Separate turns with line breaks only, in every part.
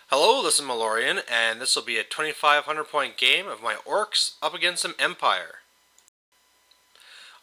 Hello, this is Malorian, and this will be a 2,500 point game of my Orcs up against some Empire.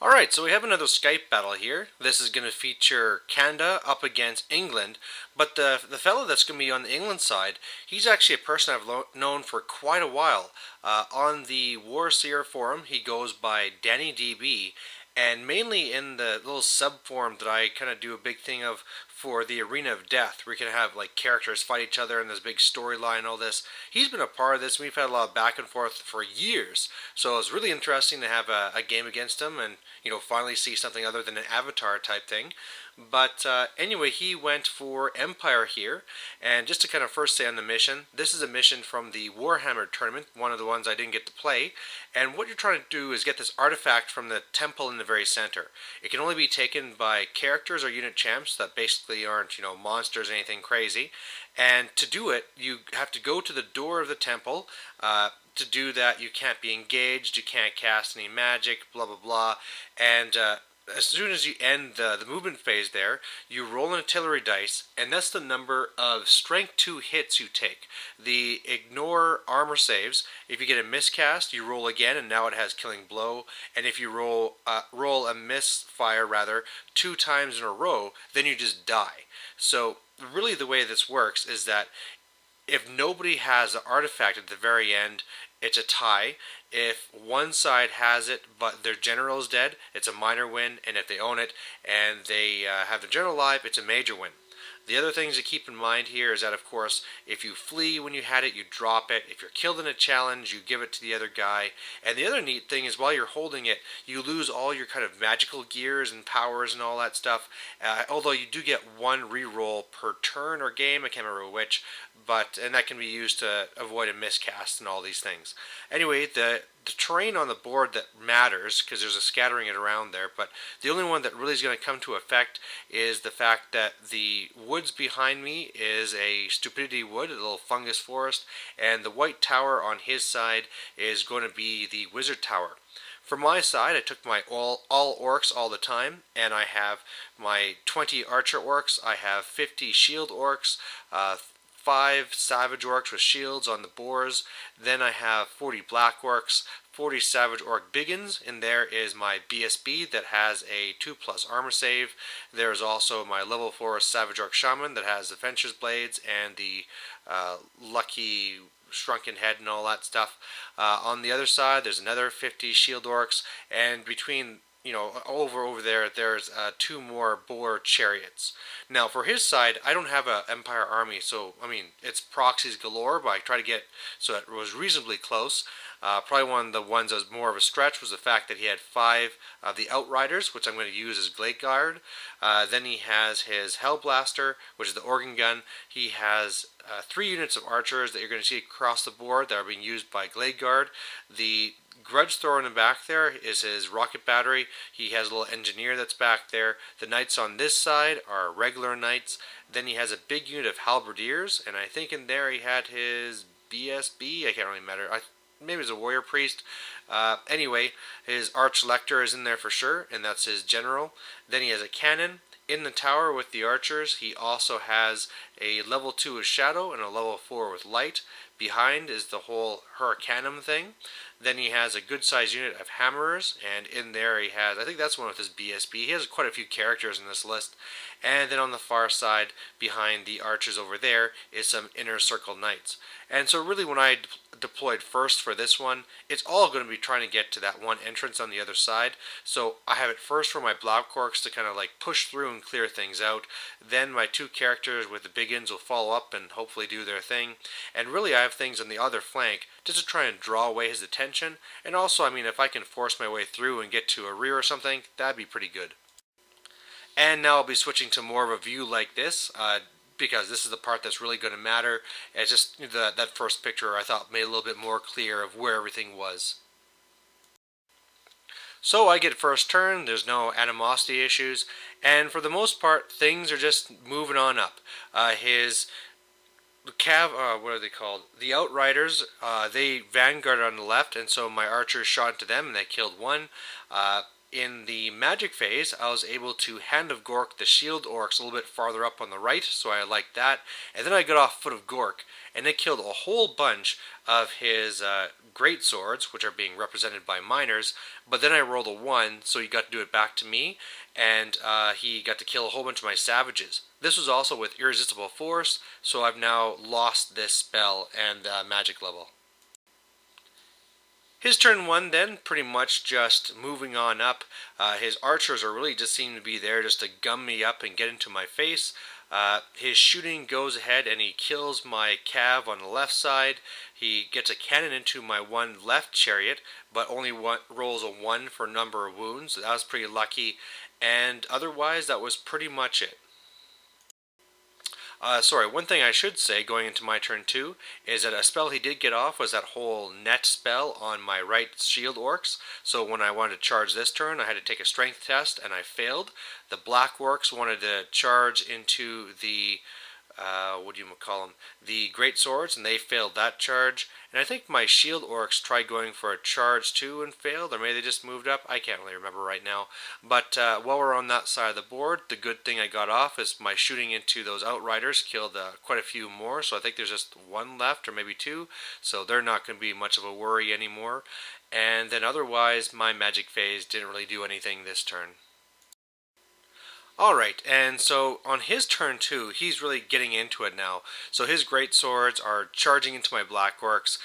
Alright, so we have another Skype battle here. This is going to feature Canada up against England, but the fellow that's going to be on the England side, he's actually a person I've known for quite a while. On the Warseer forum, he goes by Danny DB, and mainly in the little sub forum that I kind of do a big thing of for the Arena of Death, where you can have like characters fight each other and this big storyline and all this. He's been a part of this, and we've had a lot of back and forth for years. So it was really interesting to have a game against him and finally see something other than an Avatar type thing. But anyway, he went for Empire here. And just to kind of first say on the mission, this is a mission from the Warhammer tournament, one of the ones I didn't get to play. And what you're trying to do is get this artifact from the temple in the very center. It can only be taken by characters or unit champs that basically aren't, monsters or anything crazy. And to do it, you have to go to the door of the temple. To do that, you can't be engaged, you can't cast any magic, blah blah blah. And as soon as you end the movement phase there, you roll an artillery dice, and that's the number of strength 2 hits you take. The ignore armor saves. If you get a miscast, you roll again, and now it has killing blow. And if you roll a misfire rather 2 times in a row, then you just die. So really the way this works is that if nobody has the artifact at the very end, it's a tie. If one side has it but their general is dead, it's a minor win. And if they own it and they have the general alive, it's a major win. The other things to keep in mind here is that, of course, if you flee when you had it, you drop it. If you're killed in a challenge, you give it to the other guy. And the other neat thing is while you're holding it, you lose all your kind of magical gears and powers and all that stuff. Although you do get one reroll per turn or game, I can't remember which, and that can be used to avoid a miscast and all these things. Anyway, the terrain on the board that matters, because there's a scattering it around there, but the only one that really is going to come to effect is the fact that the woods behind me is a stupidity wood, a little fungus forest, and the white tower on his side is going to be the wizard tower. For my side, I took my all orcs all the time, and I have my 20 archer orcs, I have 50 shield orcs, 5 savage orcs with shields on the boars. Then I have 40 black orcs, 40 savage orc biggins, and there is my BSB that has a 2+ armor save. There's also my level 4 savage orc shaman that has the Fencer's blades and the lucky shrunken head and all that stuff. On the other side, there's another 50 shield orcs, and between over there, there's 2 more boar chariots. Now, for his side, I don't have an Empire army, so, it's proxies galore, but I try to get, so it was reasonably close. Probably one of the ones that was more of a stretch was the fact that he had 5 of the Outriders, which I'm going to use as Glade Guard. Then he has his Hellblaster, which is the organ gun. He has 3 units of archers that you're going to see across the board that are being used by Glade Guard. The Grudge thrower in the back there is his rocket battery. He has a little engineer that's back there. The knights on this side are regular knights. Then he has a big unit of halberdiers, and I think in there he had his BSB. I can't really remember. Maybe it's a warrior priest. Anyway, his arch-lector is in there for sure, and that's his general. Then he has a cannon. In the tower with the archers, he also has a level 2 with shadow and a level 4 with light. Behind is the whole Hurricanum thing. Then he has a good sized unit of hammerers, and in there he has, I think that's one with his BSB. He has quite a few characters in this list. And then on the far side, behind the archers over there, is some inner circle knights. And so really when I deployed first for this one, it's all going to be trying to get to that one entrance on the other side. So I have it first for my Black Orcs to kind of like push through and clear things out. Then my 2 characters with the biggins will follow up and hopefully do their thing. And really I have things on the other flank just to try and draw away his attention. And also, if I can force my way through and get to a rear or something, that'd be pretty good. And now I'll be switching to more of a view like this, because this is the part that's really going to matter. It's just that first picture I thought made a little bit more clear of where everything was. So I get first turn, there's no animosity issues, and for the most part, things are just moving on up. His what are they called? The Outriders, they vanguarded on the left, and so my archers shot into them and they killed one. in the magic phase, I was able to Hand of Gork the Shield Orcs a little bit farther up on the right, so I liked that. And then I got off Foot of Gork, and they killed a whole bunch of his great swords, which are being represented by miners. But then I rolled a 1, so he got to do it back to me, and he got to kill a whole bunch of my savages. This was also with Irresistible Force, so I've now lost this spell and magic level. His turn 1 then, pretty much just moving on up. His archers are really just seem to be there just to gum me up and get into my face. His shooting goes ahead and he kills my cav on the left side. He gets a cannon into my one left chariot, but only rolls a 1 for number of wounds. So that was pretty lucky. And otherwise, that was pretty much it. Sorry, one thing I should say going into my turn 2 is that a spell he did get off was that whole net spell on my right shield orcs. So when I wanted to charge this turn, I had to take a strength test and I failed. The black orcs wanted to charge into the the great swords, and they failed that charge. And I think my shield orcs tried going for a charge too and failed, or maybe they just moved up. I can't really remember right now. But while we're on that side of the board, the good thing I got off is my shooting into those outriders killed quite a few more. So I think there's just 1 left, or maybe 2. So they're not going to be much of a worry anymore. And then otherwise, my magic phase didn't really do anything this turn. Alright, and so on his turn 2, he's really getting into it now. So his great swords are charging into my black orcs.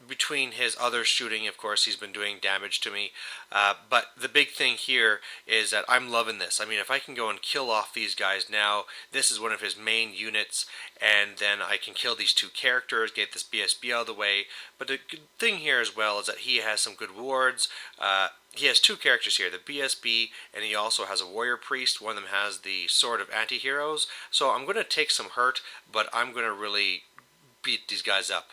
Between his other shooting, of course, he's been doing damage to me. But the big thing here is that I'm loving this. I mean, if I can go and kill off these guys now, this is one of his main units, and then I can kill these 2 characters, get this BSB out of the way. But the good thing here as well is that he has some good wards. He has 2 characters here, the BSB, and he also has a warrior priest. One of them has the sword of anti-heroes. So I'm going to take some hurt, but I'm going to really beat these guys up.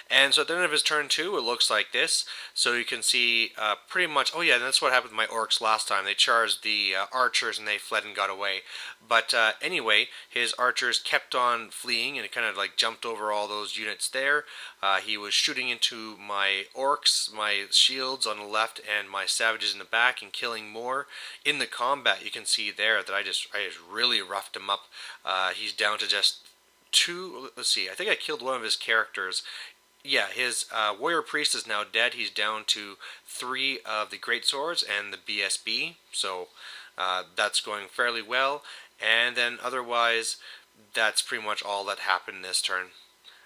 And so at the end of his turn 2, it looks like this. So you can see pretty much, oh yeah, and that's what happened with my orcs last time. They charged the archers and they fled and got away. But anyway, his archers kept on fleeing and it kind of like jumped over all those units there. He was shooting into my orcs, my shields on the left, and my savages in the back and killing more. In the combat, you can see there that I just really roughed him up. He's down to just 2, let's see, I think I killed one of his characters. Yeah, his warrior priest is now dead. He's down to 3 of the great swords and the BSB, so that's going fairly well. And then otherwise, that's pretty much all that happened this turn.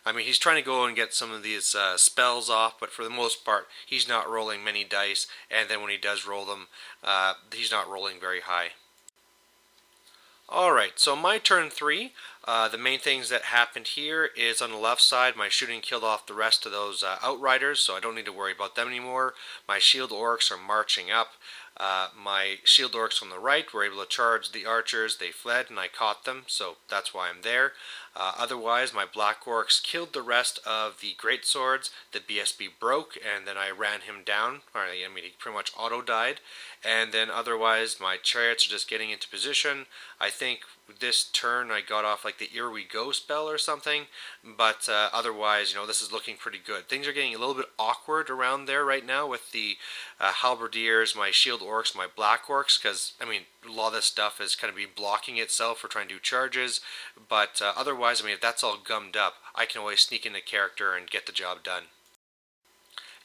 I mean, he's trying to go and get some of these spells off, but for the most part, he's not rolling many dice, and then when he does roll them, he's not rolling very high. Alright, so my turn 3, the main things that happened here is on the left side, my shooting killed off the rest of those outriders, so I don't need to worry about them anymore. My shield orcs are marching up. My shield orcs on the right were able to charge the archers. They fled and I caught them, so that's why I'm there. Otherwise, my black orcs killed the rest of the great swords. The BSB broke, and then I ran him down. I mean, he pretty much auto-died. And then otherwise, my chariots are just getting into position. I think this turn I got off like the Here We Go spell or something. But otherwise, this is looking pretty good. Things are getting a little bit awkward around there right now with the halberdiers, my shield orcs, my black orcs, because, I mean, a lot of this stuff is kind of be blocking itself for trying to do charges. But otherwise, I mean, if that's all gummed up, I can always sneak into character and get the job done.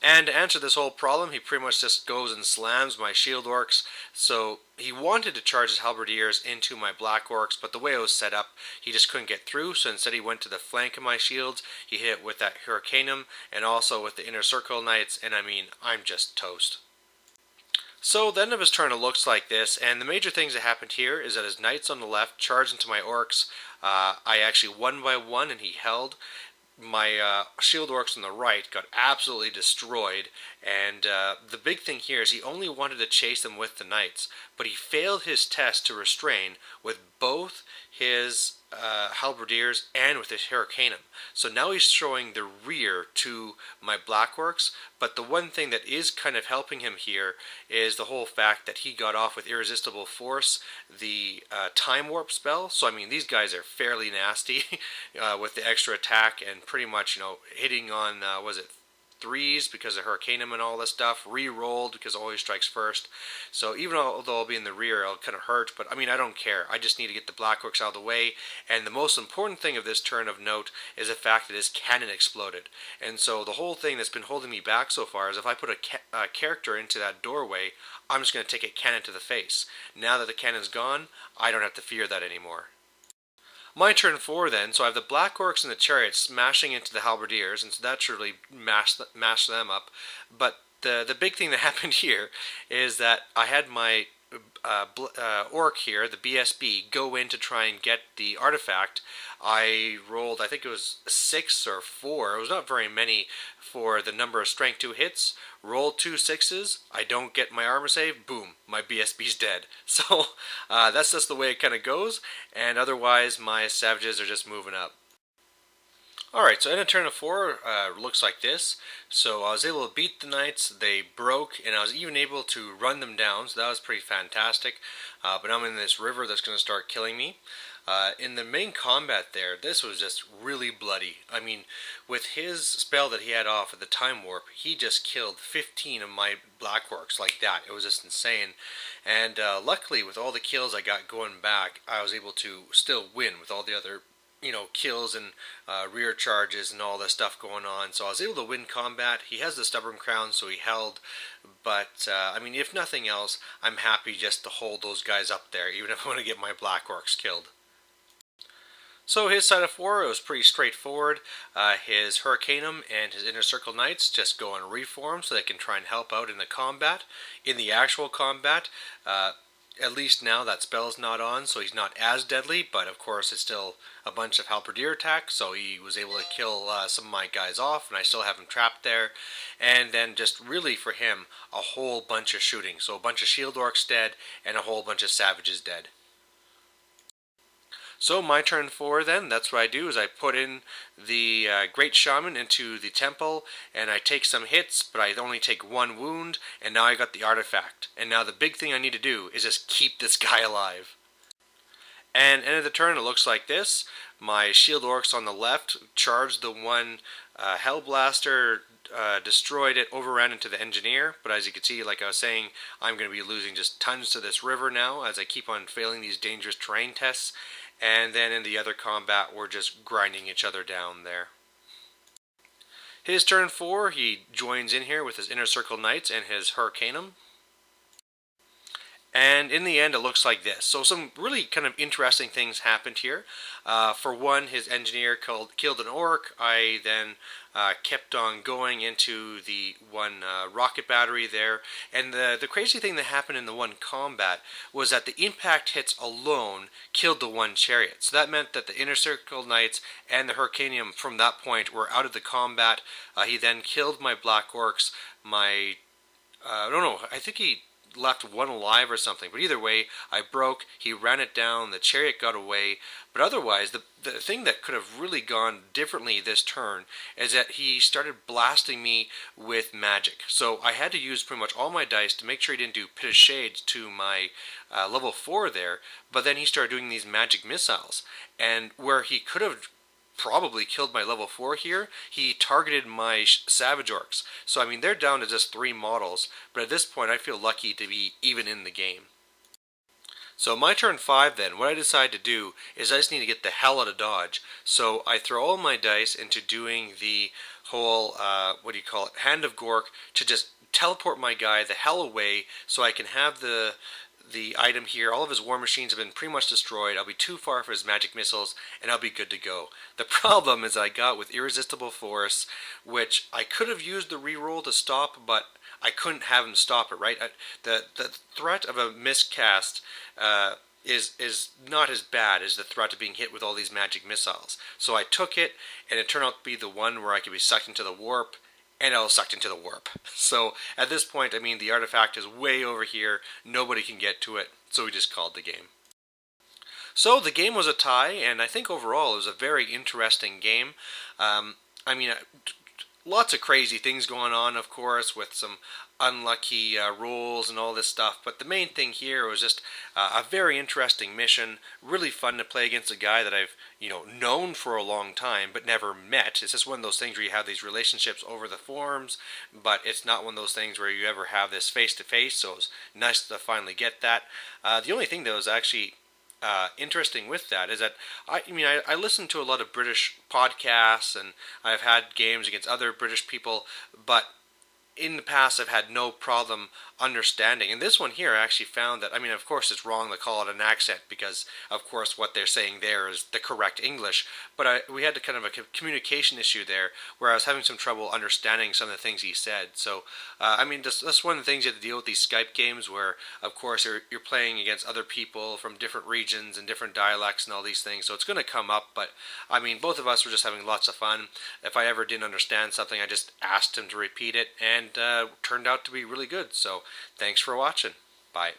And to answer this whole problem, he pretty much just goes and slams my shield orcs. So he wanted to charge his halberdiers into my black orcs, but the way it was set up, he just couldn't get through. So instead he went to the flank of my shields. He hit it with that Hurricanum and also with the Inner Circle Knights, and I mean, I'm just toast. So the end of his turn it looks like this, and the major things that happened here is that his knights on the left charged into my orcs. I actually 1 by 1 and he held. My shield orcs on the right got absolutely destroyed, and the big thing here is he only wanted to chase them with the knights, but he failed his test to restrain with both his halberdiers and with his Hurricanum. So now he's throwing the rear to my black orcs, but the one thing that is kind of helping him here is the whole fact that he got off with Irresistible Force, the Time Warp spell. So I mean, these guys are fairly nasty with the extra attack and pretty much, hitting on, was it +3s because of Hurricanum and all this stuff, re-rolled because it always strikes first. So even although I'll be in the rear, it'll kind of hurt, but I mean, I don't care. I just need to get the Black Orcs out of the way, and the most important thing of this turn of note is the fact that his cannon exploded. And so the whole thing that's been holding me back so far is if I put a character into that doorway, I'm just going to take a cannon to the face. Now that the cannon's gone, I don't have to fear that anymore. My turn 4 then, so I have the Black Orcs and the Chariots smashing into the Halberdiers, and so that should really mash them up. But the big thing that happened here is that I had my Orc here, the BSB, go in to try and get the artifact. I rolled, I think it was 6 or 4, it was not very many for the number of strength 2 hits, rolled 2 6s, I don't get my armor save, boom, my BSB's dead. So that's just the way it kind of goes, and otherwise my savages are just moving up. Alright, so in a turn of 4, looks like this. So I was able to beat the knights, they broke, and I was even able to run them down, so that was pretty fantastic. But I'm in this river that's going to start killing me. In the main combat there, this was just really bloody. I mean, with his spell that he had off at the Time Warp, he just killed 15 of my Black Orcs like that. It was just insane. And luckily, with all the kills I got going back, I was able to still win with all the other kills and rear charges and all this stuff going on. So I was able to win combat. He has the Stubborn Crown, so he held. But, I mean, if nothing else, I'm happy just to hold those guys up there, even if I want to get my Black Orcs killed. So his side of 4, it was pretty straightforward. His Hurricanum and his Inner Circle Knights just go on reform so they can try and help out in the combat. In the actual combat, at least now that spell's not on, so he's not as deadly, but of course it's still a bunch of Halberdier attacks, so he was able to kill some of my guys off, and I still have him trapped there. And then just really for him, a whole bunch of shooting. So a bunch of Shield Orcs dead, and a whole bunch of Savages dead. So my turn 4 then, that's what I do, is I put in the Great Shaman into the temple, and I take some hits, but I only take 1 wound, and now I got the artifact. And now the big thing I need to do is just keep this guy alive. And end of the turn, it looks like this. My Shield Orcs on the left charged the one Hellblaster, destroyed it, overran into the Engineer, but as you can see, like I was saying, I'm going to be losing just tons to this river now as I keep on failing these dangerous terrain tests. And then in the other combat, we're just grinding each other down there. His turn 4, he joins in here with his Inner Circle Knights and his Hurricanum. And in the end, it looks like this. So some really kind of interesting things happened here. For one, his engineer killed an orc. I then kept on going into the one rocket battery there. And the crazy thing that happened in the one combat was that the impact hits alone killed the one chariot. So that meant that the Inner Circle Knights and the Hurricanum from that point were out of the combat. He then killed my Black Orcs. I don't know, I think he left one alive or something, but either way, I broke, he ran it down, the chariot got away, but otherwise, the thing that could have really gone differently this turn is that he started blasting me with magic. So I had to use pretty much all my dice to make sure he didn't do Pit of Shades to my level 4 there, but then he started doing these magic missiles, and where he could have probably killed my level 4 here, he targeted my Savage Orcs. So I mean, they're down to just 3 models, but at this point I feel lucky to be even in the game. So my turn 5 then, what I decide to do is I just need to get the hell out of Dodge. So I throw all my dice into doing the whole, Hand of Gork, to just teleport my guy the hell away so I can have the item here. All of his war machines have been pretty much destroyed. I'll be too far for his magic missiles, and I'll be good to go. The problem is I got with Irresistible Force, which I could have used the reroll to stop, but I couldn't have him stop it, right? The threat of a miscast is not as bad as the threat of being hit with all these magic missiles. So I took it, and it turned out to be the one where I could be sucked into the warp, and I was sucked into the warp. So at this point, I mean, the artifact is way over here. Nobody can get to it, so we just called the game. So the game was a tie, and I think overall it was a very interesting game. I mean, lots of crazy things going on, of course, with some unlucky rules and all this stuff. But the main thing here was just a very interesting mission. Really fun to play against a guy that I've known for a long time but never met. It's just one of those things where you have these relationships over the forums, but it's not one of those things where you ever have this face to face. So it's nice to finally get that. The only thing that was actually interesting with that is that I listen to a lot of British podcasts and I've had games against other British people, but in the past I've had no problem understanding. And this one here I actually found that, of course it's wrong to call it an accent because of course what they're saying there is the correct English, but we had kind of a communication issue there where I was having some trouble understanding some of the things he said. So that's one of the things you have to deal with these Skype games where of course you're playing against other people from different regions and different dialects and all these things, so it's going to come up. But both of us were just having lots of fun. If I ever didn't understand something, I just asked him to repeat it, and turned out to be really good. So thanks for watching. Bye.